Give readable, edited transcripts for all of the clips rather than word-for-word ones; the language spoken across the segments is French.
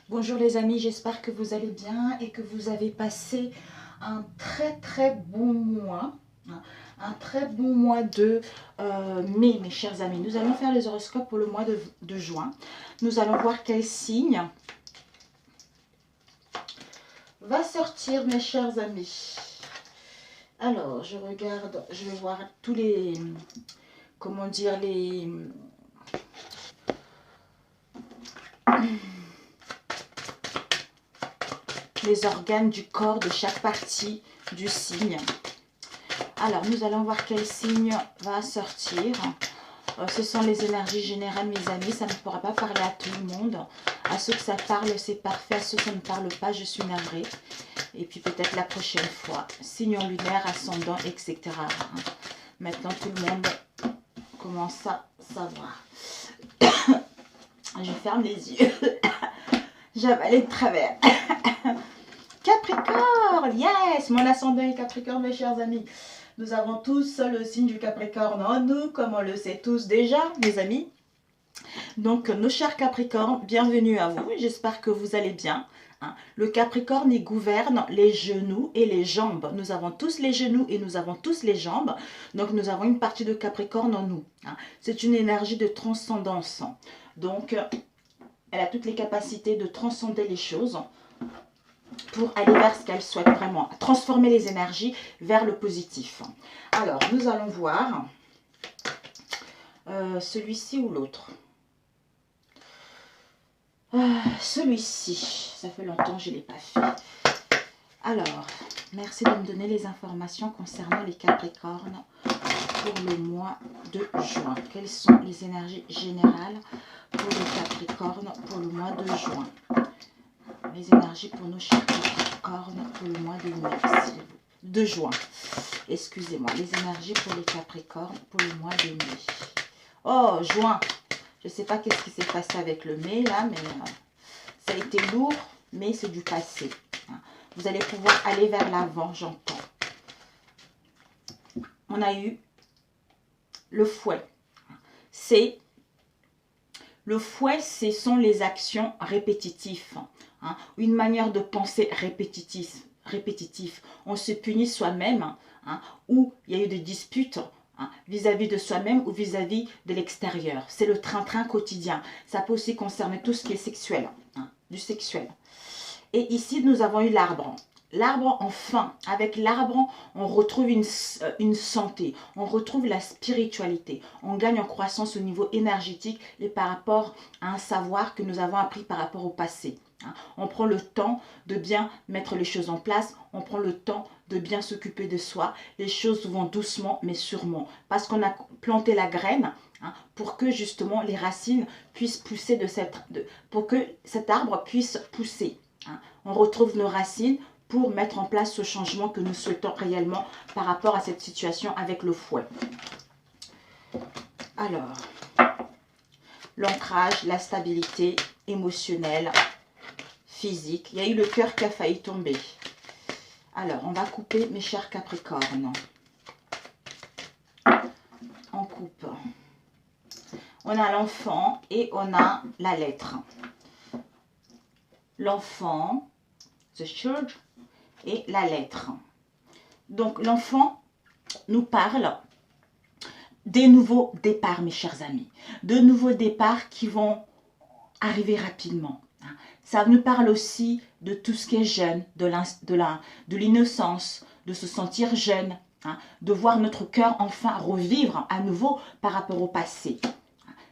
Bonjour les amis, j'espère que vous allez bien et que vous avez passé un très bon mois. Un très bon mois de mai, mes chers amis. Nous allons faire les horoscopes pour le mois de juin. Nous allons voir quel signe va sortir, mes chers amis. Alors, je regarde, je vais voir tous les, comment dire, les organes du corps de chaque partie du signe. Alors, nous allons voir quel signe va sortir. Ce sont les énergies générales, mes amis. Ça ne pourra pas parler à tout le monde. À ceux que ça parle, c'est parfait. À ceux que ça ne parle pas, je suis navrée. Et puis peut-être la prochaine fois. Signe lunaire, ascendant, etc. Maintenant, tout le monde commence à savoir. Je ferme les yeux. J'avale de travers. Capricorne, yes! Mon ascendant est Capricorne, mes chers amis. Nous avons tous le signe du Capricorne en nous, comme on le sait tous déjà, mes amis. Donc, nos chers Capricornes, bienvenue à vous. J'espère que vous allez bien. Le Capricorne, il gouverne les genoux et les jambes. Nous avons tous les genoux et nous avons tous les jambes. Donc, nous avons une partie de Capricorne en nous. C'est une énergie de transcendance. Donc, elle a toutes les capacités de transcender les choses pour aller vers ce qu'elle souhaite vraiment, transformer les énergies vers le positif. Alors, nous allons voir celui-ci ou l'autre. Celui-ci, ça fait longtemps que je ne l'ai pas fait. Alors, merci de me donner les informations concernant les Capricornes pour le mois de juin. Quelles sont les énergies générales pour les Capricornes pour le mois de juin? Les énergies pour nos chers Capricornes pour le mois de mai, de juin. Excusez-moi, les énergies pour les Capricornes pour le mois de mai. Oh, juin. Je ne sais pas qu'est-ce qui s'est passé avec le mai là, mais ça a été lourd, mais c'est du passé. Vous allez pouvoir aller vers l'avant, j'entends. On a eu le fouet. Le fouet, ce sont les actions répétitives. Une manière de penser répétitif. On se punit soi-même, ou il y a eu des disputes vis-à-vis de soi-même ou vis-à-vis de l'extérieur. C'est le train-train quotidien. Ça peut aussi concerner tout ce qui est sexuel, du sexuel. Et ici, nous avons eu l'arbre. L'arbre, enfin, avec l'arbre, on retrouve une santé, on retrouve la spiritualité, on gagne en croissance au niveau énergétique et par rapport à un savoir que nous avons appris par rapport au passé. On prend le temps de bien mettre les choses en place, on prend le temps de bien s'occuper de soi. Les choses vont doucement mais sûrement parce qu'on a planté la graine pour que justement les racines puissent pousser pour que cet arbre puisse pousser. On retrouve nos racines pour mettre en place ce changement que nous souhaitons réellement par rapport à cette situation avec le fouet. Alors, l'ancrage, la stabilité émotionnelle, physique. Il y a eu le cœur qui a failli tomber. Alors, on va couper, mes chers Capricornes. On coupe. On a l'enfant et on a la lettre. L'enfant, the children, et la lettre. Donc, l'enfant nous parle des nouveaux départs, mes chers amis. De nouveaux départs qui vont arriver rapidement. Ça nous parle aussi de tout ce qui est jeune, de l'innocence, de se sentir jeune, de voir notre cœur enfin revivre à nouveau par rapport au passé.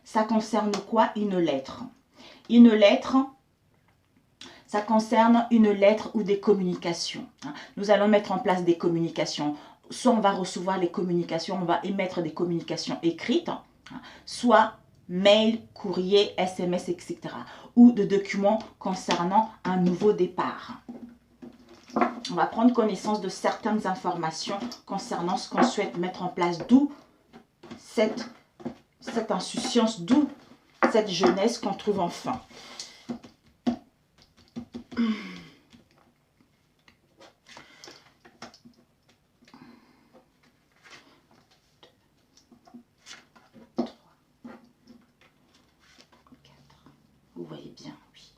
Ça concerne quoi? Une lettre. Une lettre, ça concerne une lettre ou des communications. Nous allons mettre en place des communications. Soit on va recevoir les communications, on va émettre des communications écrites, soit mail, courrier, SMS, etc. Ou de documents concernant un nouveau départ. On va prendre connaissance de certaines informations concernant ce qu'on souhaite mettre en place, d'où cette insouciance, d'où cette jeunesse qu'on trouve enfin. Vous voyez bien, oui.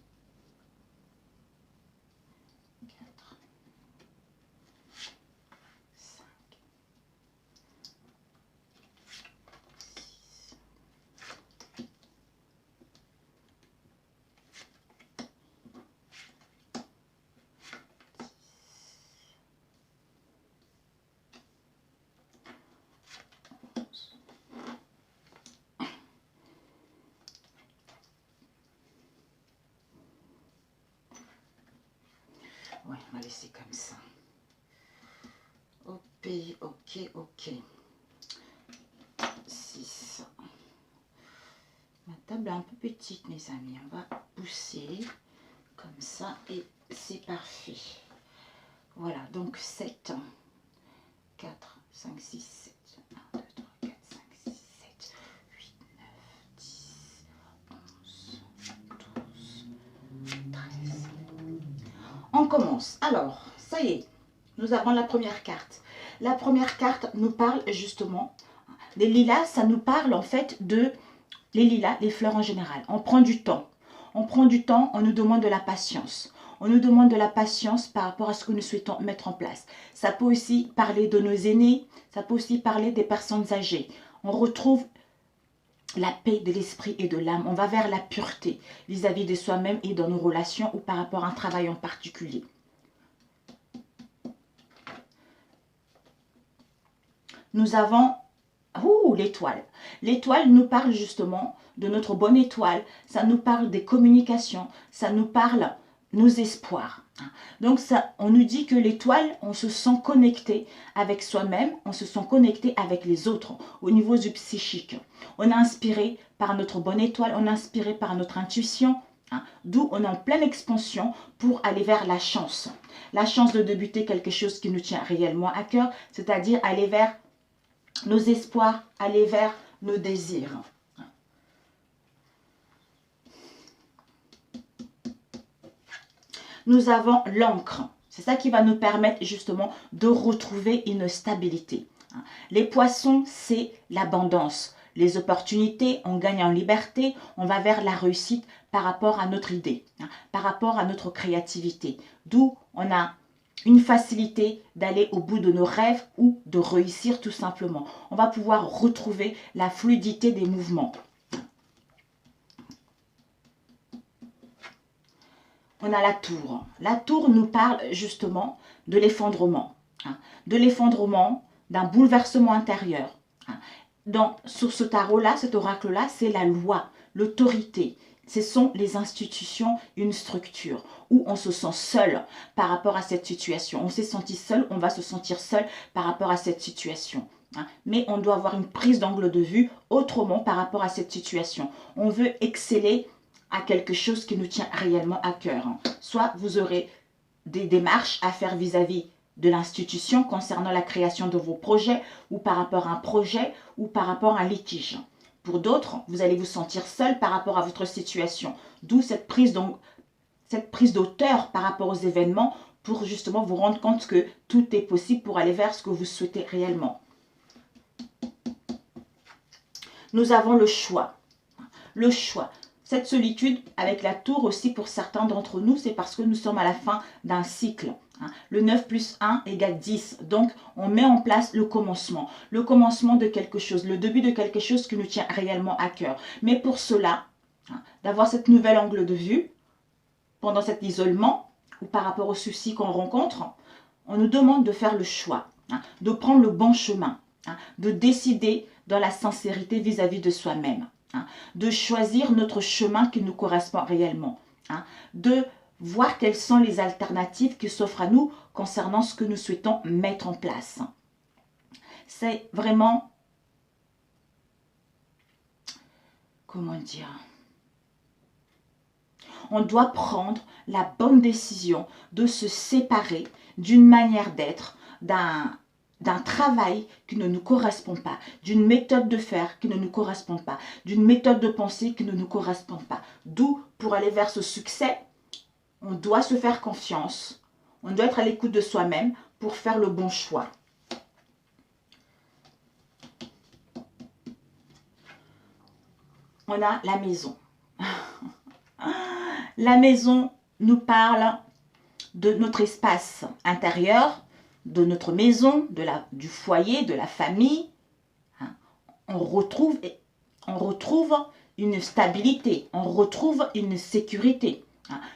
Ouais, on va laisser comme ça. Ok, ok, ok. 6. Ma table est un peu petite, mes amis. On va pousser comme ça et c'est parfait. Voilà, donc 7, 4, 5, 6, 7. 1, 2, 3, 4, 5, 6, 7, 8, 9, 10, 11, 12, 13. On commence. Alors, ça y est, nous avons la première carte. La première carte nous parle justement, les lilas, ça nous parle en fait de, les lilas, les fleurs en général. On prend du temps. On prend du temps, on nous demande de la patience. On nous demande de la patience par rapport à ce que nous souhaitons mettre en place. Ça peut aussi parler de nos aînés, ça peut aussi parler des personnes âgées. On retrouve la paix de l'esprit et de l'âme. On va vers la pureté vis-à-vis de soi-même et dans nos relations ou par rapport à un travail en particulier. Nous avons l'étoile. L'étoile nous parle justement de notre bonne étoile. Ça nous parle des communications. Ça nous parle nos espoirs. Donc ça, on nous dit que l'étoile, on se sent connecté avec soi-même, on se sent connecté avec les autres au niveau du psychique. On est inspiré par notre bonne étoile, on est inspiré par notre intuition, d'où on est en pleine expansion pour aller vers la chance. La chance de débuter quelque chose qui nous tient réellement à cœur, c'est-à-dire aller vers nos espoirs, aller vers nos désirs. Nous avons l'encre. C'est ça qui va nous permettre justement de retrouver une stabilité. Les poissons, c'est l'abondance. Les opportunités, on gagne en liberté, on va vers la réussite par rapport à notre idée, par rapport à notre créativité. D'où on a une facilité d'aller au bout de nos rêves ou de réussir tout simplement. On va pouvoir retrouver la fluidité des mouvements. On a la tour. La tour nous parle justement de l'effondrement. De l'effondrement, d'un bouleversement intérieur. Sur ce tarot-là, cet oracle-là, c'est la loi, l'autorité. Ce sont les institutions, une structure où on se sent seul par rapport à cette situation. On s'est senti seul, on va se sentir seul par rapport à cette situation. Mais on doit avoir une prise d'angle de vue autrement par rapport à cette situation. On veut exceller à quelque chose qui nous tient réellement à cœur. Soit vous aurez des démarches à faire vis-à-vis de l'institution concernant la création de vos projets ou par rapport à un projet ou par rapport à un litige. Pour d'autres, vous allez vous sentir seul par rapport à votre situation. D'où cette prise d'auteur par rapport aux événements pour justement vous rendre compte que tout est possible pour aller vers ce que vous souhaitez réellement. Nous avons le choix. Le choix. Cette solitude avec la tour aussi pour certains d'entre nous, c'est parce que nous sommes à la fin d'un cycle. Le 9 plus 1 égale 10. Donc, on met en place le commencement de quelque chose, le début de quelque chose qui nous tient réellement à cœur. Mais pour cela, d'avoir cette nouvelle angle de vue, pendant cet isolement, ou par rapport aux soucis qu'on rencontre, on nous demande de faire le choix, de prendre le bon chemin, de décider dans la sincérité vis-à-vis de soi-même. De choisir notre chemin qui nous correspond réellement, de voir quelles sont les alternatives qui s'offrent à nous concernant ce que nous souhaitons mettre en place. C'est vraiment, comment dire, on doit prendre la bonne décision de se séparer d'une manière d'être, d'un travail qui ne nous correspond pas, d'une méthode de faire qui ne nous correspond pas, d'une méthode de pensée qui ne nous correspond pas. D'où, pour aller vers ce succès, on doit se faire confiance, on doit être à l'écoute de soi-même pour faire le bon choix. On a la maison. La maison nous parle de notre espace intérieur, de notre maison, du foyer, de la famille. On retrouve une stabilité, on retrouve une sécurité.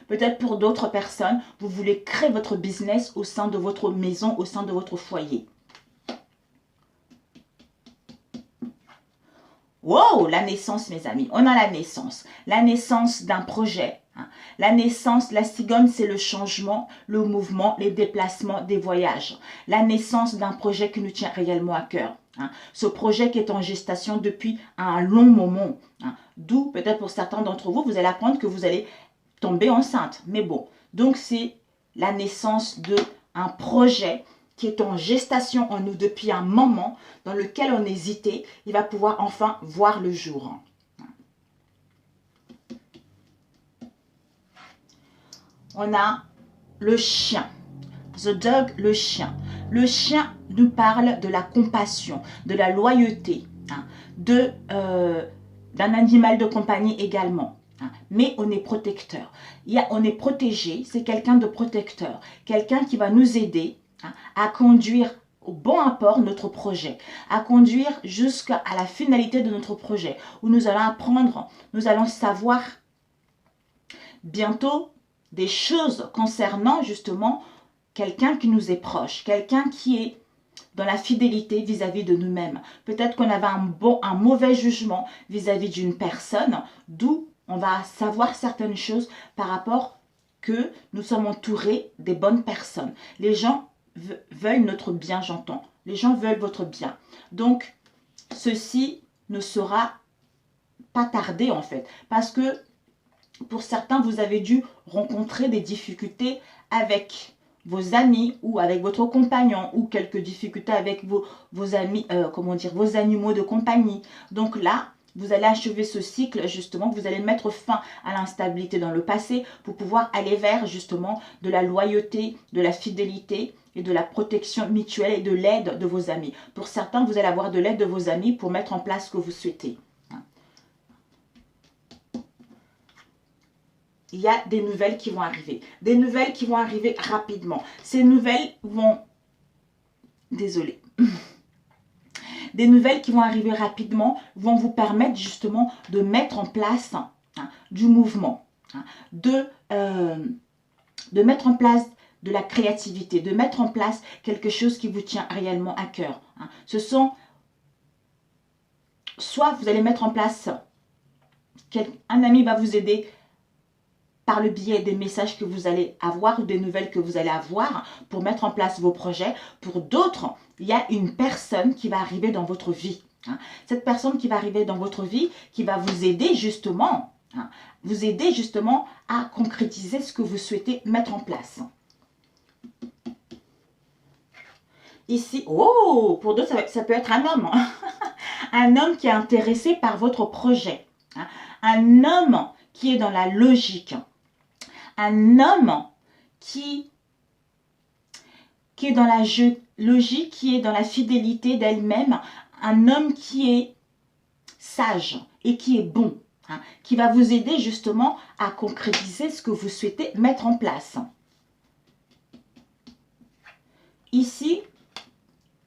Peut-être pour d'autres personnes, vous voulez créer votre business au sein de votre maison, au sein de votre foyer. Wow, la naissance, mes amis. On a la naissance d'un projet, La naissance, la cigogne, c'est le changement, le mouvement, les déplacements, des voyages. La naissance d'un projet qui nous tient réellement à cœur. Ce projet qui est en gestation depuis un long moment. D'où, peut-être pour certains d'entre vous, vous allez apprendre que vous allez tomber enceinte. Mais bon, donc c'est la naissance d'un projet qui est en gestation en nous depuis un moment, dans lequel on hésitait. Il va pouvoir enfin voir le jour. On a le chien. The dog, le chien. Le chien nous parle de la compassion, de la loyauté, d'un animal de compagnie également. Mais on est protecteur. On est protégé, c'est quelqu'un de protecteur. Quelqu'un qui va nous aider à conduire au bon apport notre projet, à conduire jusqu'à la finalité de notre projet, où nous allons apprendre, nous allons savoir bientôt des choses concernant justement quelqu'un qui nous est proche, quelqu'un qui est dans la fidélité vis-à-vis de nous-mêmes. Peut-être qu'on avait un mauvais jugement vis-à-vis d'une personne, d'où on va savoir certaines choses par rapport que nous sommes entourés des bonnes personnes. Les gens veulent notre bien, j'entends. Les gens veulent votre bien. Donc, ceci ne sera pas tardé en fait, parce que pour certains, vous avez dû rencontrer des difficultés avec vos amis ou avec votre compagnon ou quelques difficultés avec vos amis, vos animaux de compagnie. Donc là, vous allez achever ce cycle justement, vous allez mettre fin à l'instabilité dans le passé pour pouvoir aller vers justement de la loyauté, de la fidélité et de la protection mutuelle et de l'aide de vos amis. Pour certains, vous allez avoir de l'aide de vos amis pour mettre en place ce que vous souhaitez. Il y a des nouvelles qui vont arriver. Des nouvelles qui vont arriver rapidement. Ces nouvelles vont... Désolée. Des nouvelles qui vont arriver rapidement vont vous permettre justement de mettre en place du mouvement, de mettre en place de la créativité, de mettre en place quelque chose qui vous tient réellement à cœur. Ce sont... Soit vous allez mettre en place... Un ami va vous aider par le biais des messages que vous allez avoir ou des nouvelles que vous allez avoir pour mettre en place vos projets. Pour d'autres, il y a une personne qui va arriver dans votre vie. Cette personne qui va arriver dans votre vie, qui va vous aider justement, à concrétiser ce que vous souhaitez mettre en place. Ici, oh, pour d'autres, ça peut être un homme. Un homme qui est intéressé par votre projet. Un homme qui est dans la logique. Un homme qui est dans la logique, qui est dans la fidélité d'elle-même. Un homme qui est sage et qui est bon. Qui va vous aider justement à concrétiser ce que vous souhaitez mettre en place. Ici,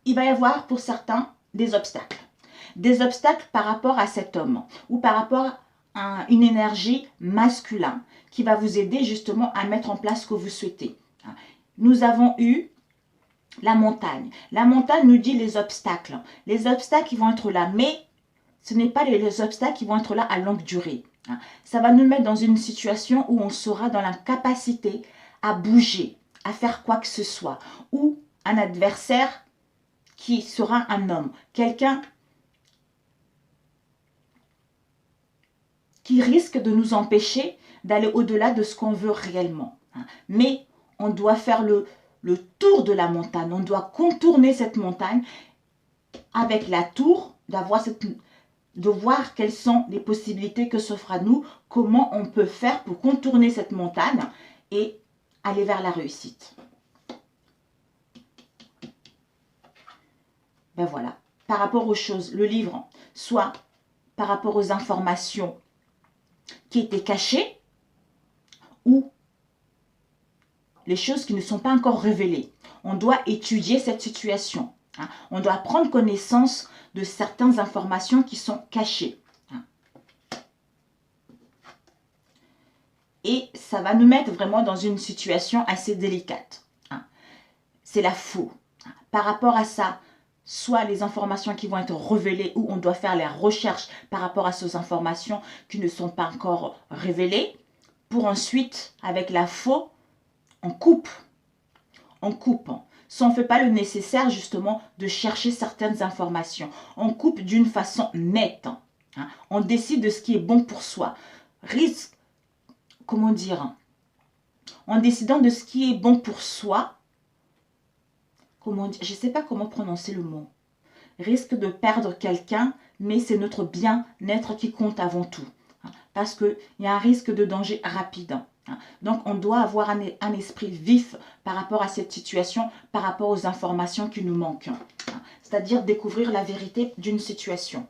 il va y avoir pour certains des obstacles. Des obstacles par rapport à cet homme ou par rapport à une énergie masculine qui va vous aider justement à mettre en place ce que vous souhaitez. Nous avons eu la montagne. La montagne nous dit les obstacles. Les obstacles qui vont être là, mais ce n'est pas les obstacles qui vont être là à longue durée. Ça va nous mettre dans une situation où on sera dans l'incapacité à bouger, à faire quoi que ce soit. Ou un adversaire qui sera un homme, quelqu'un qui risque de nous empêcher d'aller au-delà de ce qu'on veut réellement. Mais on doit faire le tour de la montagne, on doit contourner cette montagne avec la tour, de voir quelles sont les possibilités que s'offrent à nous, comment on peut faire pour contourner cette montagne et aller vers la réussite. Ben voilà, par rapport aux choses, le livre, soit par rapport aux informations qui étaient cachées ou les choses qui ne sont pas encore révélées. On doit étudier cette situation. On doit prendre connaissance de certaines informations qui sont cachées. Et ça va nous mettre vraiment dans une situation assez délicate. C'est la faux. Par rapport à ça, soit les informations qui vont être révélées ou on doit faire les recherches par rapport à ces informations qui ne sont pas encore révélées, pour ensuite, avec la faux, on coupe. On coupe. Si on ne fait pas le nécessaire, justement, de chercher certaines informations. On coupe d'une façon nette. Hein. On décide de ce qui est bon pour soi. Risque, comment dire, en décidant de ce qui est bon pour soi, comment dire, je ne sais pas comment prononcer le mot. Risque de perdre quelqu'un, mais c'est notre bien-être qui compte avant tout. Hein. Parce qu'il y a un risque de danger rapide. Donc, on doit avoir un esprit vif par rapport à cette situation, par rapport aux informations qui nous manquent. C'est-à-dire découvrir la vérité d'une situation.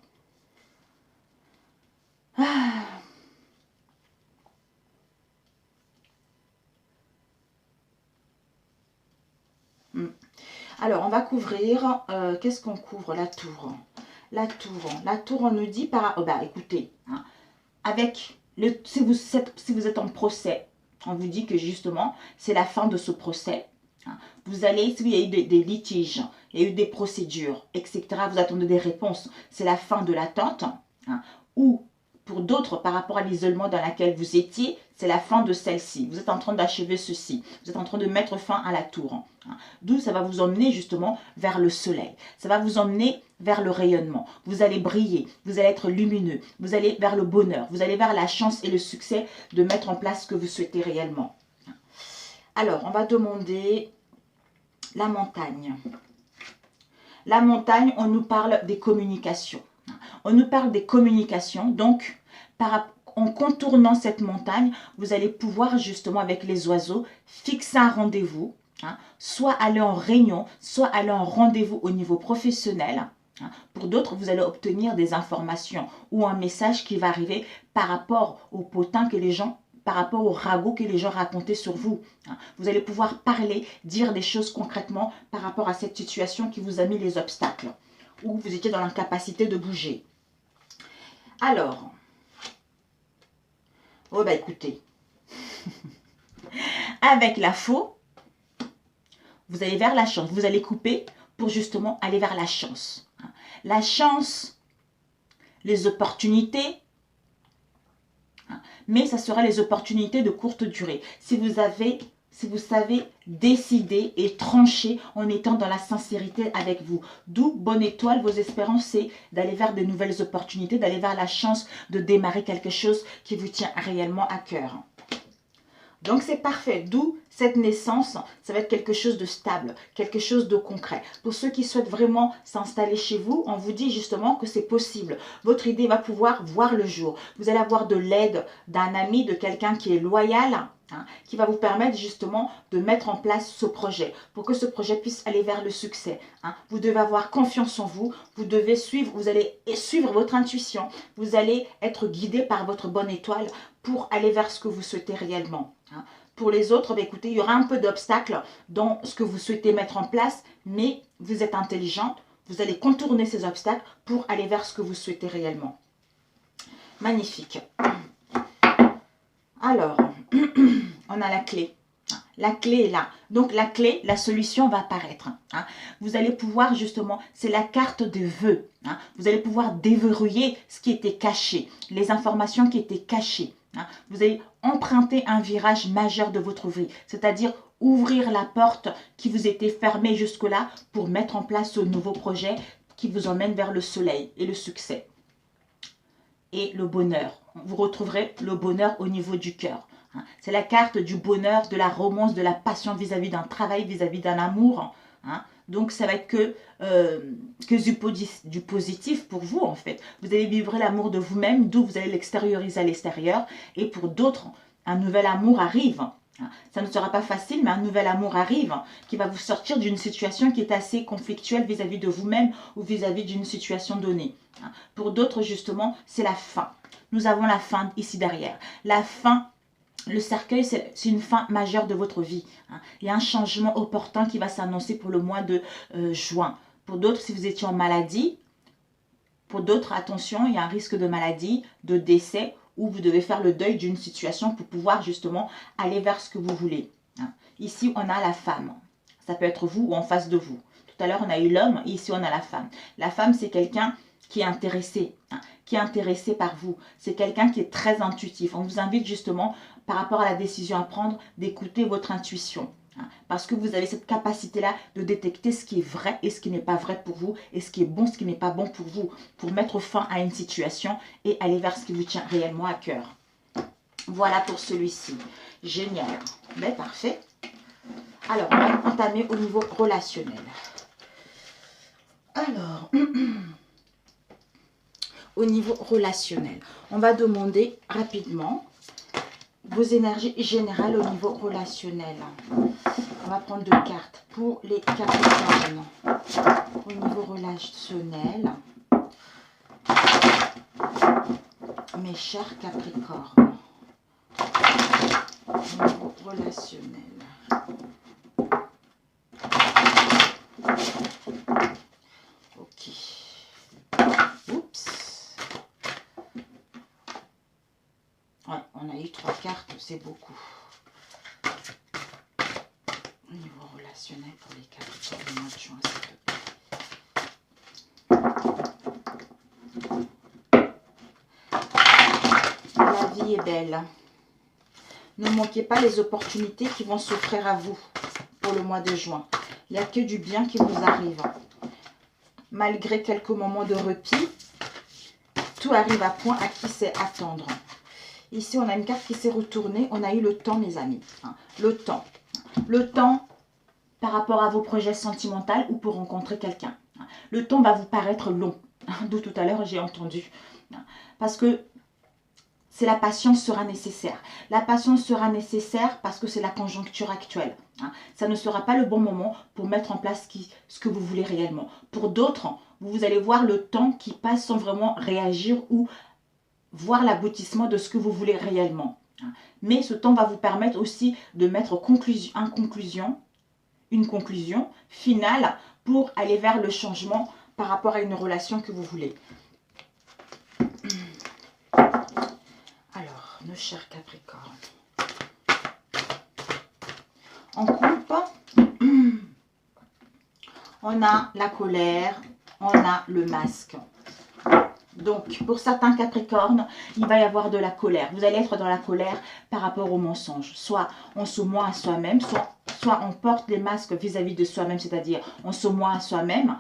Alors, on va couvrir, qu'est-ce qu'on couvre? La tour. La tour, on nous dit par... Oh, bah, écoutez, hein, avec... si vous êtes en procès, on vous dit que justement, c'est la fin de ce procès. Vous allez, s'il y a eu des litiges, il y a eu des procédures, etc., vous attendez des réponses, c'est la fin de l'attente. Ou pour d'autres, par rapport à l'isolement dans lequel vous étiez, c'est la fin de celle-ci. Vous êtes en train d'achever ceci. Vous êtes en train de mettre fin à la tour. D'où ça va vous emmener justement vers le soleil. Ça va vous emmener vers le rayonnement. Vous allez briller, vous allez être lumineux, vous allez vers le bonheur, vous allez vers la chance et le succès de mettre en place ce que vous souhaitez réellement. Alors, on va demander la montagne. La montagne, on nous parle des communications. On nous parle des communications, donc en contournant cette montagne, vous allez pouvoir justement avec les oiseaux fixer un rendez-vous, soit aller en réunion, soit aller en rendez-vous au niveau professionnel. Pour d'autres, vous allez obtenir des informations ou un message qui va arriver par rapport au potin que les gens, par rapport au ragot que les gens racontaient sur vous. Vous allez pouvoir parler, dire des choses concrètement par rapport à cette situation qui vous a mis les obstacles ou vous étiez dans l'incapacité de bouger. Alors, oh bah écoutez, avec la faux, vous allez vers la chance. Vous allez couper pour justement aller vers la chance. La chance, les opportunités, mais ça sera les opportunités de courte durée. Si vous savez décider et trancher en étant dans la sincérité avec vous. D'où, bonne étoile, vos espérances, c'est d'aller vers de nouvelles opportunités, d'aller vers la chance de démarrer quelque chose qui vous tient réellement à cœur. Donc c'est parfait, d'où cette naissance, ça va être quelque chose de stable, quelque chose de concret. Pour ceux qui souhaitent vraiment s'installer chez vous, on vous dit justement que c'est possible. Votre idée va pouvoir voir le jour. Vous allez avoir de l'aide d'un ami, de quelqu'un qui est loyal, qui va vous permettre justement de mettre en place ce projet, pour que ce projet puisse aller vers le succès. Vous devez avoir confiance en vous, vous devez suivre, vous allez suivre votre intuition, vous allez être guidé par votre bonne étoile pour aller vers ce que vous souhaitez réellement. Pour les autres, écoutez, il y aura un peu d'obstacles dans ce que vous souhaitez mettre en place, mais vous êtes intelligente, vous allez contourner ces obstacles pour aller vers ce que vous souhaitez réellement. Magnifique. Alors, on a la clé. La clé est là. Donc, la clé, la solution va apparaître. Vous allez pouvoir justement, c'est la carte de vœux. Vous allez pouvoir déverrouiller ce qui était caché, les informations qui étaient cachées. Vous allez emprunter un virage majeur de votre vie, c'est-à-dire ouvrir la porte qui vous était fermée jusque-là pour mettre en place ce nouveau projet qui vous emmène vers le soleil et le succès. Et le bonheur. Vous retrouverez le bonheur au niveau du cœur. C'est la carte du bonheur, de la romance, de la passion vis-à-vis d'un travail, vis-à-vis d'un amour. Donc, ça va être que du positif pour vous, en fait. Vous allez vivre l'amour de vous-même, d'où vous allez l'extérioriser à l'extérieur. Et pour d'autres, un nouvel amour arrive. Ça ne sera pas facile, mais un nouvel amour arrive qui va vous sortir d'une situation qui est assez conflictuelle vis-à-vis de vous-même ou vis-à-vis d'une situation donnée. Pour d'autres, justement, c'est la fin. Nous avons la fin ici derrière. La fin. Le cercueil, c'est une fin majeure de votre vie. Il y a un changement opportun qui va s'annoncer pour le mois de juin. Pour d'autres, si vous étiez en maladie, pour d'autres, attention, il y a un risque de maladie, de décès, où vous devez faire le deuil d'une situation pour pouvoir justement aller vers ce que vous voulez. Ici, on a la femme. Ça peut être vous ou en face de vous. Tout à l'heure, on a eu l'homme et ici, on a la femme. La femme, c'est quelqu'un qui est intéressé, par vous. C'est quelqu'un qui est très intuitif. On vous invite justement par rapport à la décision à prendre, d'écouter votre intuition. Parce que vous avez cette capacité-là de détecter ce qui est vrai et ce qui n'est pas vrai pour vous, et ce qui est bon, ce qui n'est pas bon pour vous, pour mettre fin à une situation et aller vers ce qui vous tient réellement à cœur. Voilà pour celui-ci. Génial. Ben, parfait. Alors, on va entamer au niveau relationnel. Alors, au niveau relationnel, on va demander rapidement vos énergies générales au niveau relationnel. On va prendre 2 cartes pour les Capricornes. Au niveau relationnel, mes chers Capricornes. Au niveau relationnel. Ok. Oups. Ouais, on a eu 3 cartes, c'est beaucoup. Au niveau relationnel pour les Capricornes du mois de juin, s'il te plaît. La vie est belle. Ne manquez pas les opportunités qui vont s'offrir à vous pour le mois de juin. Il n'y a que du bien qui vous arrive. Malgré quelques moments de répit, tout arrive à point à qui sait attendre. Ici, on a une carte qui s'est retournée. On a eu le temps, mes amis. Le temps. Le temps par rapport à vos projets sentimentaux ou pour rencontrer quelqu'un. Le temps va vous paraître long. D'où tout à l'heure, j'ai entendu. Parce que c'est la patience sera nécessaire. La patience sera nécessaire parce que c'est la conjoncture actuelle. Ça ne sera pas le bon moment pour mettre en place ce que vous voulez réellement. Pour d'autres, vous allez voir le temps qui passe sans vraiment réagir ou voir l'aboutissement de ce que vous voulez réellement. Mais ce temps va vous permettre aussi de mettre une conclusion finale pour aller vers le changement par rapport à une relation que vous voulez. Alors, nos chers Capricornes. En couple, on a la colère, on a le masque. Donc, pour certains Capricornes, il va y avoir de la colère. Vous allez être dans la colère par rapport au mensonge. Soit on se ment à soi-même, soit on porte les masques vis-à-vis de soi-même, c'est-à-dire on se ment à soi-même.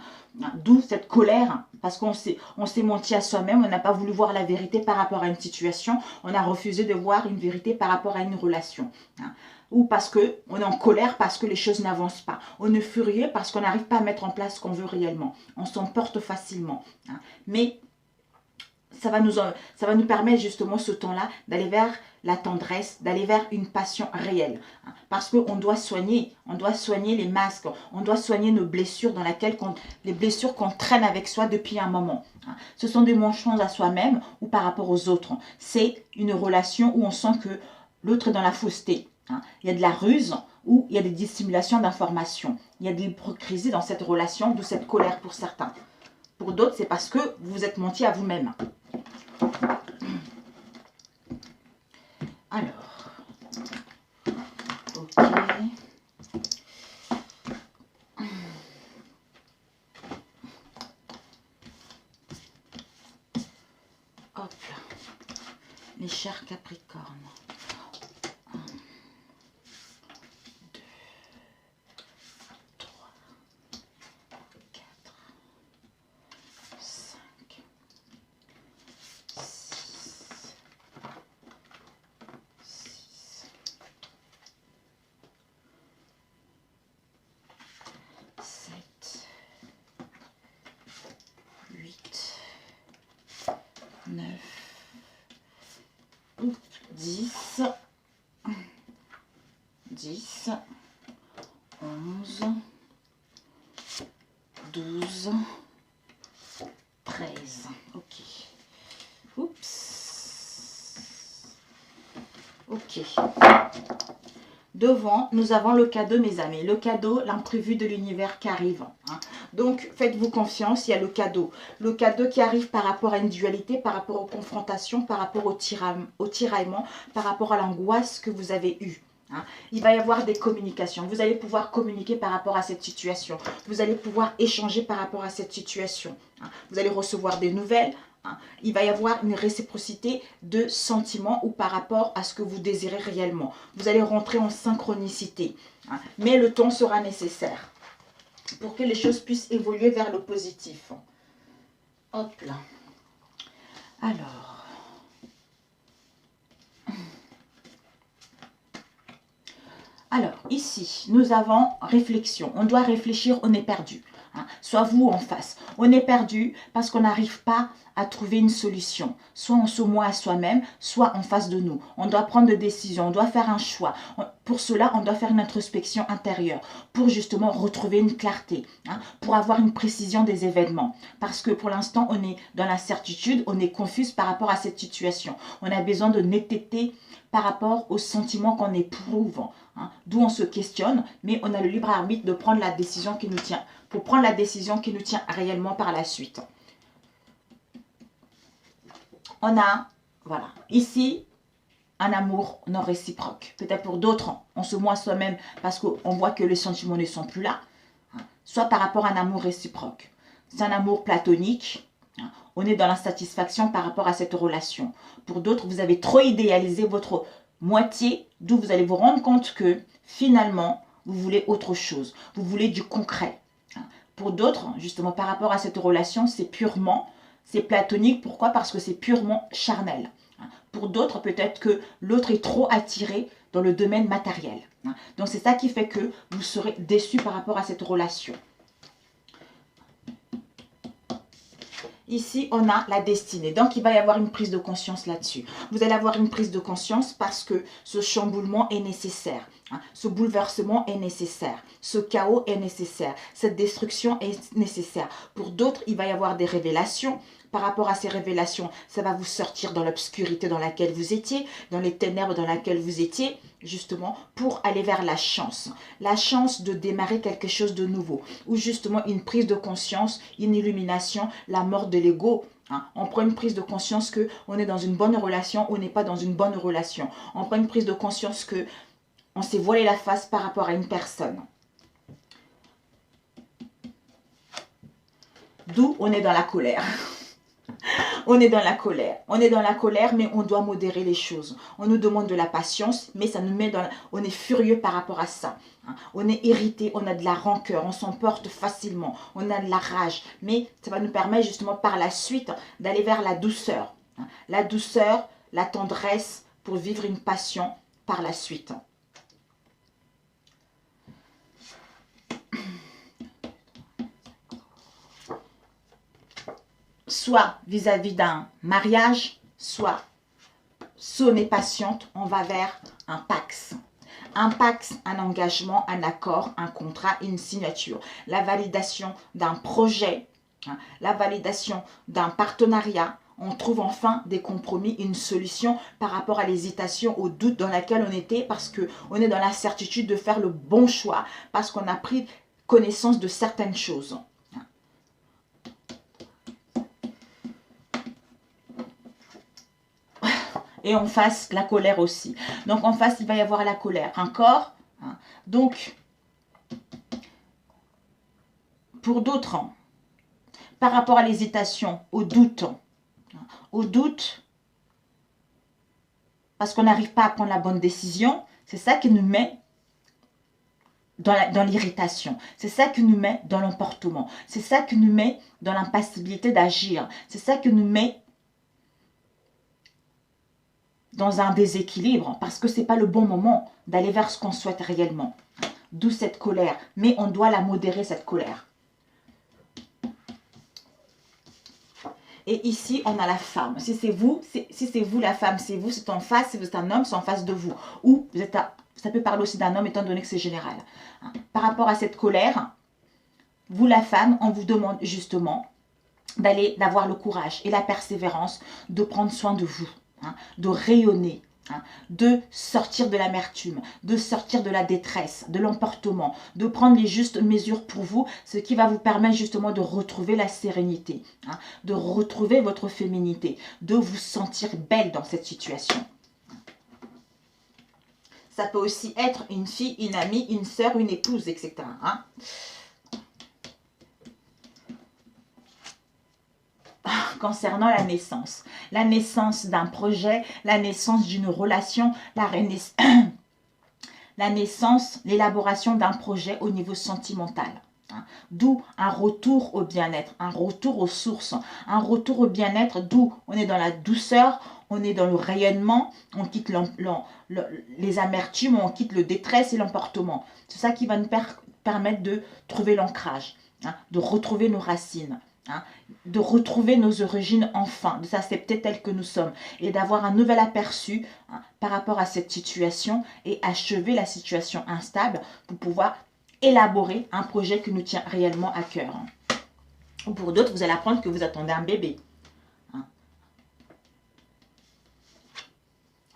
D'où cette colère, parce qu'on s'est menti à soi-même, on n'a pas voulu voir la vérité par rapport à une situation, on a refusé de voir une vérité par rapport à une relation. Ou parce qu'on est en colère parce que les choses n'avancent pas. On est furieux parce qu'on n'arrive pas à mettre en place ce qu'on veut réellement. On s'emporte facilement. Mais ça va nous permettre justement ce temps-là d'aller vers la tendresse, d'aller vers une passion réelle. Parce qu'on doit soigner les masques, on doit soigner nos blessures les blessures qu'on traîne avec soi depuis un moment. Ce sont des manquements à soi-même ou par rapport aux autres. C'est une relation où on sent que l'autre est dans la fausseté. Il y a de la ruse ou il y a des dissimulations d'informations. Il y a de l'hypocrisie dans cette relation, d'où cette colère pour certains. Pour d'autres, c'est parce que vous vous êtes menti à vous-même. Alors, ok. Hop là. Mes chers Capricornes. 1, 2, 3, 4, 5, 6, 7, 8, 9, 10, 10, 11, 12, 13. Ok. Oups. Ok. Devant, nous avons le cadeau, mes amis. Le cadeau, l'imprévu de l'univers qui arrive. Donc, faites-vous confiance, il y a le cadeau. Le cadeau qui arrive par rapport à une dualité, par rapport aux confrontations, par rapport au tiraillement, par rapport à l'angoisse que vous avez eue. Il va y avoir des communications. Vous allez pouvoir communiquer par rapport à cette situation. Vous allez pouvoir échanger par rapport à cette situation. Vous allez recevoir des nouvelles, hein. Il va y avoir une réciprocité de sentiments ou par rapport à ce que vous désirez réellement. Vous allez rentrer en synchronicité, hein. Mais le temps sera nécessaire pour que les choses puissent évoluer vers le positif. Hop là. Alors, ici, nous avons réflexion. On doit réfléchir, on est perdu. Hein. Soit vous en face. On est perdu parce qu'on n'arrive pas à trouver une solution. Soit on se moi à soi-même, soit en face de nous. On doit prendre des décisions, on doit faire un choix. Pour cela, on doit faire une introspection intérieure pour justement retrouver une clarté, hein, pour avoir une précision des événements. Parce que pour l'instant, on est dans l'incertitude, on est confus par rapport à cette situation. On a besoin de netteté par rapport aux sentiments qu'on éprouve. Hein, d'où on se questionne, mais on a le libre arbitre de prendre la décision qui nous tient, pour prendre la décision qui nous tient réellement par la suite. On a, voilà, ici, un amour non réciproque. Peut-être pour d'autres, on se moque soi-même parce qu'on voit que les sentiments ne sont plus là. Hein, soit par rapport à un amour réciproque. C'est un amour platonique. Hein, on est dans l'insatisfaction par rapport à cette relation. Pour d'autres, vous avez trop idéalisé votre moitié, d'où vous allez vous rendre compte que finalement, vous voulez autre chose. Vous voulez du concret. Pour d'autres, justement, par rapport à cette relation, c'est platonique. Pourquoi? Parce que c'est purement charnel. Pour d'autres, peut-être que l'autre est trop attiré dans le domaine matériel. Donc, c'est ça qui fait que vous serez déçu par rapport à cette relation. Ici, on a la destinée. Donc, il va y avoir une prise de conscience là-dessus. Vous allez avoir une prise de conscience parce que ce chamboulement est nécessaire. Hein, ce bouleversement est nécessaire. Ce chaos est nécessaire. Cette destruction est nécessaire. Pour d'autres, il va y avoir des révélations. Par rapport à ces révélations, ça va vous sortir dans l'obscurité dans laquelle vous étiez, dans les ténèbres dans laquelle vous étiez, justement, pour aller vers la chance. La chance de démarrer quelque chose de nouveau. Ou justement, une prise de conscience, une illumination, la mort de l'ego. Hein. On prend une prise de conscience qu'on est dans une bonne relation ou on n'est pas dans une bonne relation. On prend une prise de conscience qu'on s'est voilé la face par rapport à une personne. D'où on est dans la colère. On est dans la colère. On est dans la colère, mais on doit modérer les choses. On nous demande de la patience, mais ça nous met dans on est furieux par rapport à ça. On est irrité, on a de la rancœur, on s'emporte facilement, on a de la rage. Mais ça va nous permettre justement par la suite d'aller vers la douceur. La douceur, la tendresse pour vivre une passion par la suite. Soit vis-à-vis d'un mariage, soit si on est patiente, on va vers un pax. Un pax, un engagement, un accord, un contrat, une signature. La validation d'un projet, la validation d'un partenariat. On trouve enfin des compromis, une solution par rapport à l'hésitation, au doute dans laquelle on était parce qu'on est dans la certitude de faire le bon choix, parce qu'on a pris connaissance de certaines choses. Et en face, la colère aussi. Donc, en face, il va y avoir la colère. Encore. Hein. Donc, pour d'autres, par rapport à l'hésitation, au doute, parce qu'on n'arrive pas à prendre la bonne décision, c'est ça qui nous met dans l'irritation. C'est ça qui nous met dans l'emportement. C'est ça qui nous met dans l'impassibilité d'agir. C'est ça qui nous met dans un déséquilibre, parce que ce n'est pas le bon moment d'aller vers ce qu'on souhaite réellement. D'où cette colère. Mais on doit la modérer, cette colère. Et ici, on a la femme. Si c'est vous la femme, c'est vous, c'est en face. Si vous êtes un homme, c'est en face de vous. Ou vous êtes ça peut parler aussi d'un homme, étant donné que c'est général. Par rapport à cette colère, vous la femme, on vous demande justement d'avoir le courage et la persévérance de prendre soin de vous. De rayonner, de sortir de l'amertume, de sortir de la détresse, de l'emportement, de prendre les justes mesures pour vous, ce qui va vous permettre justement de retrouver la sérénité, de retrouver votre féminité, de vous sentir belle dans cette situation. Ça peut aussi être une fille, une amie, une sœur, une épouse, etc. concernant la naissance d'un projet, la naissance d'une relation, la naissance, l'élaboration d'un projet au niveau sentimental. D'où un retour au bien-être, un retour aux sources, un retour au bien-être, d'où on est dans la douceur, on est dans le rayonnement, on quitte les amertumes, on quitte le détresse et l'emportement. C'est ça qui va nous permettre de trouver l'ancrage, de retrouver nos racines, de retrouver nos origines enfin, de s'accepter tel que nous sommes et d'avoir un nouvel aperçu par rapport à cette situation et achever la situation instable pour pouvoir élaborer un projet qui nous tient réellement à cœur. Ou pour d'autres, vous allez apprendre que vous attendez un bébé.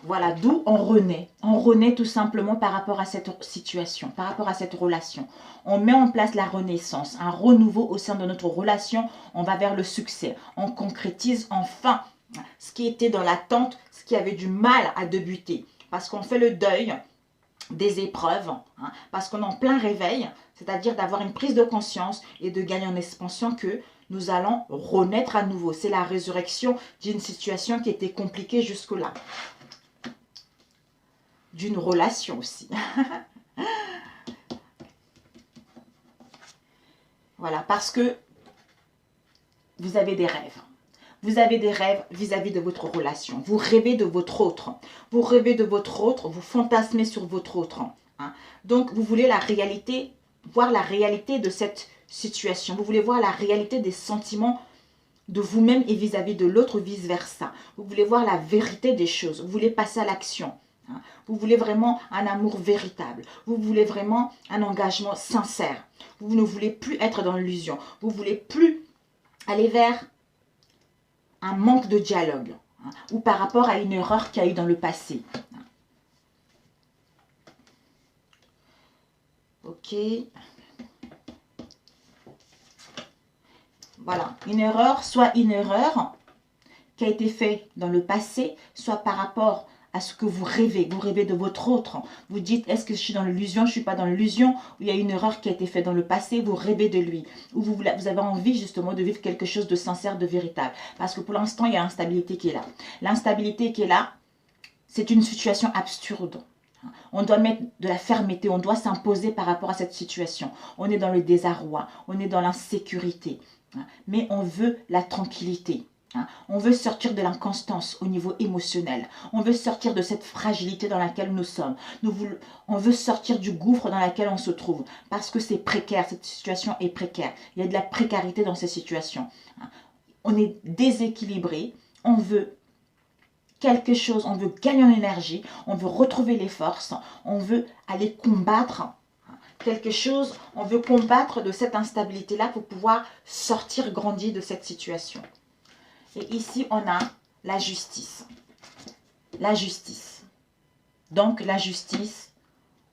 Voilà, d'où on renaît. On renaît tout simplement par rapport à cette situation, par rapport à cette relation. On met en place la renaissance, un renouveau au sein de notre relation. On va vers le succès. On concrétise enfin ce qui était dans l'attente, ce qui avait du mal à débuter. Parce qu'on fait le deuil des épreuves, parce qu'on est en plein réveil, c'est-à-dire d'avoir une prise de conscience et de gagner en expansion que nous allons renaître à nouveau. C'est la résurrection d'une situation qui était compliquée jusque-là. D'une relation aussi. Voilà, parce que vous avez des rêves. Vous avez des rêves vis-à-vis de votre relation. Vous rêvez de votre autre. Vous rêvez de votre autre, vous fantasmez sur votre autre. Donc, vous voulez la réalité, voir la réalité de cette situation. Vous voulez voir la réalité des sentiments de vous-même et vis-à-vis de l'autre, vice-versa. Vous voulez voir la vérité des choses. Vous voulez passer à l'action. Vous voulez vraiment un amour véritable. Vous voulez vraiment un engagement sincère. Vous ne voulez plus être dans l'illusion. Vous ne voulez plus aller vers un manque de dialogue ou par rapport à une erreur qu'il y a eu dans le passé. Ok. Voilà. Une erreur, soit une erreur qui a été faite dans le passé, soit par rapport à ce que vous rêvez. Vous rêvez de votre autre. Vous dites, est-ce que je suis dans l'illusion, je ne suis pas dans l'illusion, ou il y a une erreur qui a été faite dans le passé, vous rêvez de lui. Ou vous avez envie justement de vivre quelque chose de sincère, de véritable. Parce que pour l'instant, il y a l'instabilité qui est là. L'instabilité qui est là, c'est une situation absurde. On doit mettre de la fermeté, on doit s'imposer par rapport à cette situation. On est dans le désarroi, on est dans l'insécurité. Mais on veut la tranquillité. On veut sortir de l'inconstance au niveau émotionnel. On veut sortir de cette fragilité dans laquelle nous sommes. On veut sortir du gouffre dans lequel on se trouve. Parce que c'est précaire, cette situation est précaire. Il y a de la précarité dans ces situations. On est déséquilibré. On veut quelque chose, on veut gagner en énergie. On veut retrouver les forces. On veut aller combattre quelque chose. On veut combattre de cette instabilité-là pour pouvoir sortir, grandir de cette situation. Et ici, on a la justice. La justice. Donc, la justice,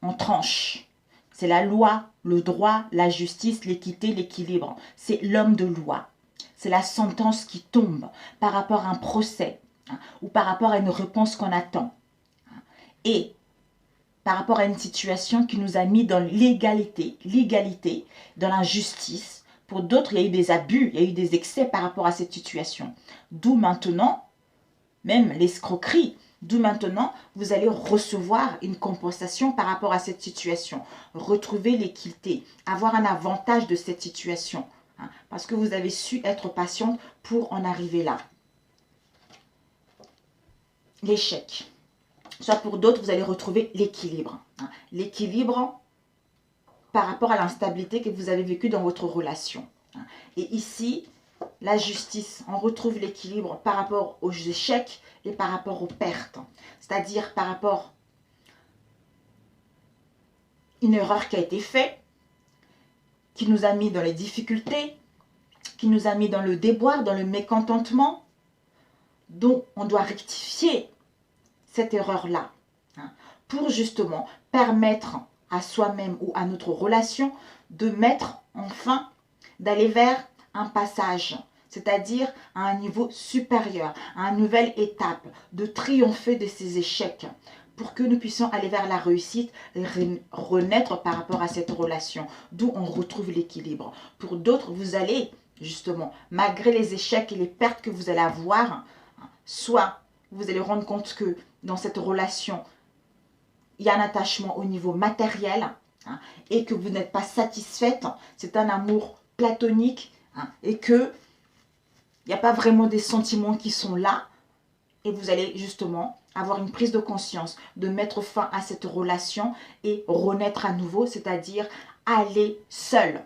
on tranche. C'est la loi, le droit, la justice, l'équité, l'équilibre. C'est l'homme de loi. C'est la sentence qui tombe par rapport à un procès ou par rapport à une réponse qu'on attend. Et par rapport à une situation qui nous a mis dans l'égalité, dans la justice. Pour d'autres, il y a eu des abus, il y a eu des excès par rapport à cette situation. D'où maintenant, même l'escroquerie, d'où maintenant, vous allez recevoir une compensation par rapport à cette situation. Retrouver l'équité, avoir un avantage de cette situation. Parce que vous avez su être patiente pour en arriver là. L'échec. Soit pour d'autres, vous allez retrouver l'équilibre. L'équilibre par rapport à l'instabilité que vous avez vécue dans votre relation. Et ici, la justice, on retrouve l'équilibre par rapport aux échecs et par rapport aux pertes. C'est-à-dire par rapport à une erreur qui a été faite, qui nous a mis dans les difficultés, qui nous a mis dans le déboire, dans le mécontentement. Donc, on doit rectifier cette erreur-là pour justement permettre à soi-même ou à notre relation de mettre enfin, d'aller vers un passage, c'est-à-dire à un niveau supérieur, à une nouvelle étape, de triompher de ces échecs pour que nous puissions aller vers la réussite et renaître par rapport à cette relation, d'où on retrouve l'équilibre. Pour d'autres, vous allez justement, malgré les échecs et les pertes que vous allez avoir, soit vous allez rendre compte que dans cette relation, il y a un attachement au niveau matériel et que vous n'êtes pas satisfaite, c'est un amour platonique et que il n'y a pas vraiment des sentiments qui sont là et vous allez justement avoir une prise de conscience, de mettre fin à cette relation et renaître à nouveau, c'est-à-dire aller seul.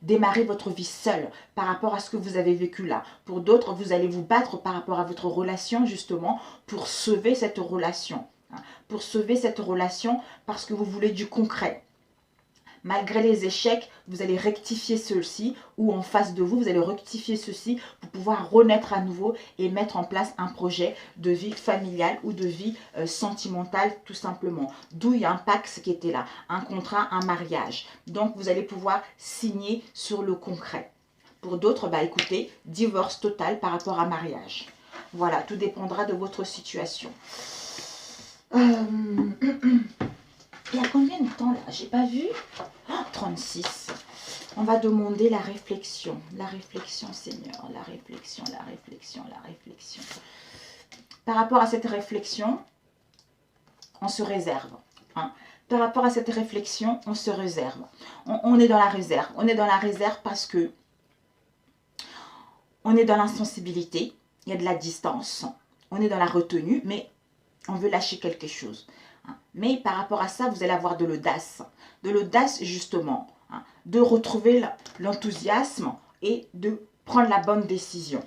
Démarrer votre vie seule par rapport à ce que vous avez vécu là. Pour d'autres, vous allez vous battre par rapport à votre relation justement pour sauver cette relation. Pour sauver cette relation parce que vous voulez du concret. Malgré les échecs, vous allez rectifier ceux-ci ou en face de vous, vous allez rectifier ceci pour pouvoir renaître à nouveau et mettre en place un projet de vie familiale ou de vie sentimentale tout simplement. D'où il y a un Pax qui était là, un contrat, un mariage. Donc vous allez pouvoir signer sur le concret. Pour d'autres, bah écoutez, divorce total par rapport à mariage. Voilà, tout dépendra de votre situation. Il y a combien de temps là? J'ai pas vu. Oh, 36. On va demander la réflexion. La réflexion, Seigneur. La réflexion, la réflexion, la réflexion. Par rapport à cette réflexion, on se réserve. Par rapport à cette réflexion, on se réserve. On est dans la réserve. On est dans la réserve parce que on est dans l'insensibilité. Il y a de la distance. On est dans la retenue, mais on veut lâcher quelque chose. Mais par rapport à ça, vous allez avoir de l'audace. De l'audace, justement, de retrouver l'enthousiasme et de prendre la bonne décision.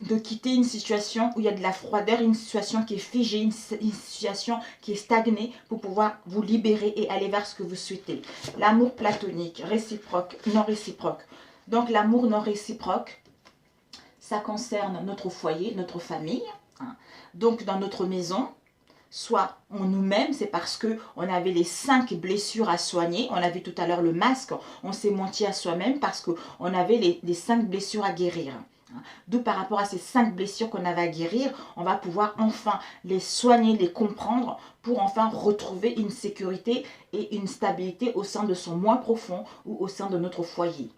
De quitter une situation où il y a de la froideur, une situation qui est figée, une situation qui est stagnée pour pouvoir vous libérer et aller vers ce que vous souhaitez. L'amour platonique, réciproque, non réciproque. Donc l'amour non réciproque, ça concerne notre foyer, notre famille. Donc dans notre maison, soit en nous-mêmes, c'est parce qu'on avait les 5 blessures à soigner. On a vu tout à l'heure le masque, on s'est menti à soi-même parce qu'on avait les 5 blessures à guérir. D'où par rapport à ces 5 blessures qu'on avait à guérir, on va pouvoir enfin les soigner, les comprendre pour enfin retrouver une sécurité et une stabilité au sein de son moi profond ou au sein de notre foyer.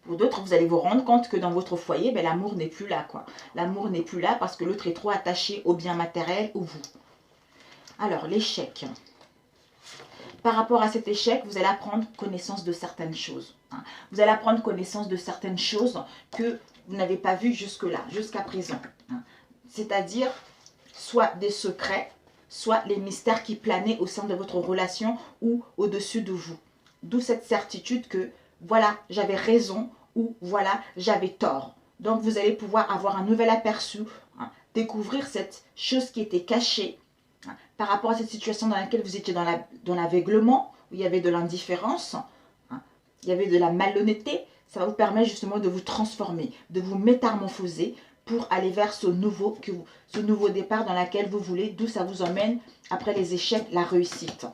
Pour d'autres, vous allez vous rendre compte que dans votre foyer, ben, l'amour n'est plus là. L'amour n'est plus là parce que l'autre est trop attaché au bien matériel ou vous. Alors, l'échec. Par rapport à cet échec, vous allez apprendre connaissance de certaines choses. Vous allez apprendre connaissance de certaines choses que vous n'avez pas vues jusque-là, jusqu'à présent. C'est-à-dire, soit des secrets, soit les mystères qui planaient au sein de votre relation ou au-dessus de vous. D'où cette certitude que voilà, j'avais raison ou voilà, j'avais tort. Donc, vous allez pouvoir avoir un nouvel aperçu, découvrir cette chose qui était cachée par rapport à cette situation dans laquelle vous étiez dans l'aveuglement, où il y avait de l'indifférence, il y avait de la malhonnêteté. Ça va vous permettre justement de vous transformer, de vous métamorphoser pour aller vers ce nouveau départ dans lequel vous voulez, d'où ça vous emmène après les échecs, la réussite.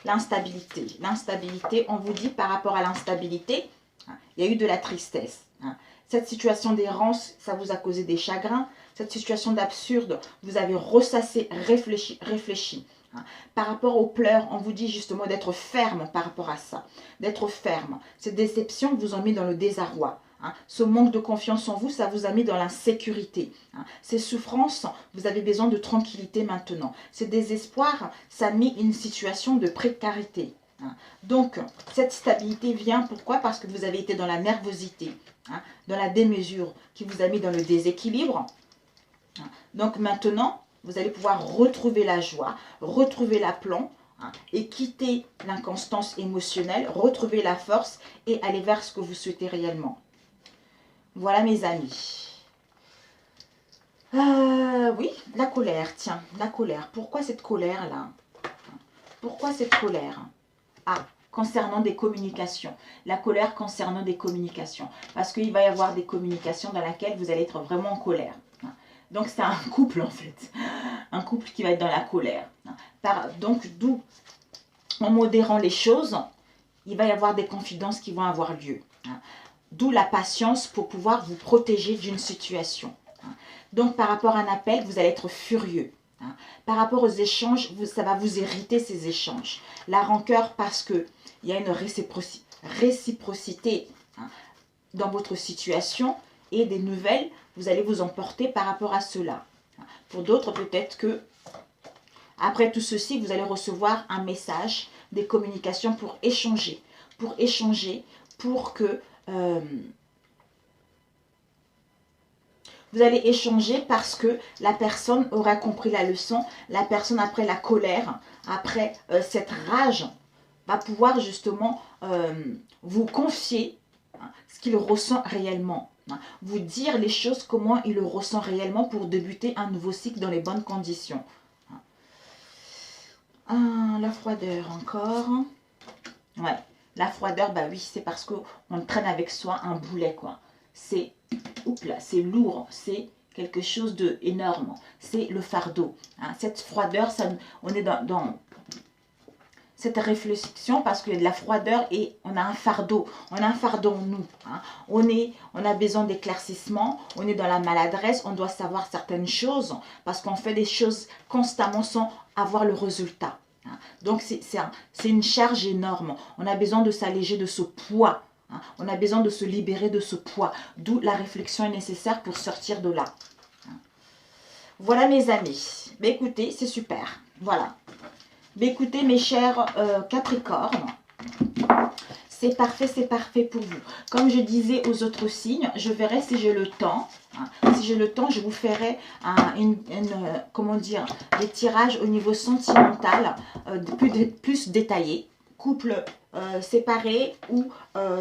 L'instabilité. L'instabilité, on vous dit par rapport à l'instabilité, il y a eu de la tristesse. Cette situation d'errance, ça vous a causé des chagrins. Cette situation d'absurde, vous avez ressassé, réfléchi. Par rapport aux pleurs, on vous dit justement d'être ferme par rapport à ça. D'être ferme. Ces déceptions vous ont mis dans le désarroi. Ce manque de confiance en vous, ça vous a mis dans l'insécurité. Ces souffrances, vous avez besoin de tranquillité maintenant. Ces désespoirs, ça a mis une situation de précarité. Donc, cette stabilité vient, pourquoi? Parce que vous avez été dans la nervosité, dans la démesure, qui vous a mis dans le déséquilibre. Donc maintenant, vous allez pouvoir retrouver la joie, retrouver l'aplomb, et quitter l'inconstance émotionnelle, retrouver la force et aller vers ce que vous souhaitez réellement. Voilà mes amis. Oui, la colère, tiens, la colère. Pourquoi cette colère-là? Pourquoi cette colère? Concernant des communications. La colère concernant des communications. Parce qu'il va y avoir des communications dans lesquelles vous allez être vraiment en colère. Donc c'est un couple en fait. Un couple qui va être dans la colère. Donc d'où, en modérant les choses, il va y avoir des confidences qui vont avoir lieu. D'où la patience pour pouvoir vous protéger d'une situation. Donc par rapport à un appel, vous allez être furieux. hein. Par rapport aux échanges, ça va vous irriter ces échanges. La rancœur parce qu'il y a une réciprocité hein, dans votre situation et des nouvelles, vous allez vous emporter par rapport à cela. Pour d'autres, peut-être que après tout ceci, vous allez recevoir un message, des communications pour échanger, pour que vous allez échanger parce que la personne aura compris la leçon, la personne après la colère, après cette rage, va pouvoir justement vous confier hein, ce qu'il ressent réellement. Hein, vous dire les choses, comment il le ressent réellement pour débuter un nouveau cycle dans les bonnes conditions. Ah, la froideur encore. Ouais, la froideur, bah oui, c'est parce qu'on traîne avec soi un boulet, quoi. C'est, oups là, c'est lourd, c'est quelque chose d'énorme. C'est le fardeau. Hein. Cette froideur, ça, on est dans cette réflexion parce qu'il y a de la froideur et on a un fardeau. On a un fardeau en nous. Hein. On a besoin d'éclaircissement. On est dans la maladresse. On doit savoir certaines choses parce qu'on fait des choses constamment sans avoir le résultat. Hein. Donc, c'est une charge énorme. On a besoin de s'alléger de ce poids. Hein. On a besoin de se libérer de ce poids. D'où la réflexion est nécessaire pour sortir de là. Hein. Voilà mes amis. Mais écoutez, c'est super. Voilà. Mais écoutez mes chers Capricornes, c'est parfait pour vous. Comme je disais aux autres signes, je verrai si j'ai le temps. Hein, si j'ai le temps, je vous ferai comment dire, des tirages au niveau sentimental plus détaillés. Couple séparé ou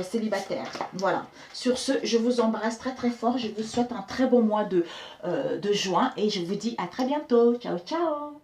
célibataire. Voilà. Sur ce, je vous embrasse très fort. Je vous souhaite un très bon mois de juin et je vous dis à très bientôt. Ciao, ciao.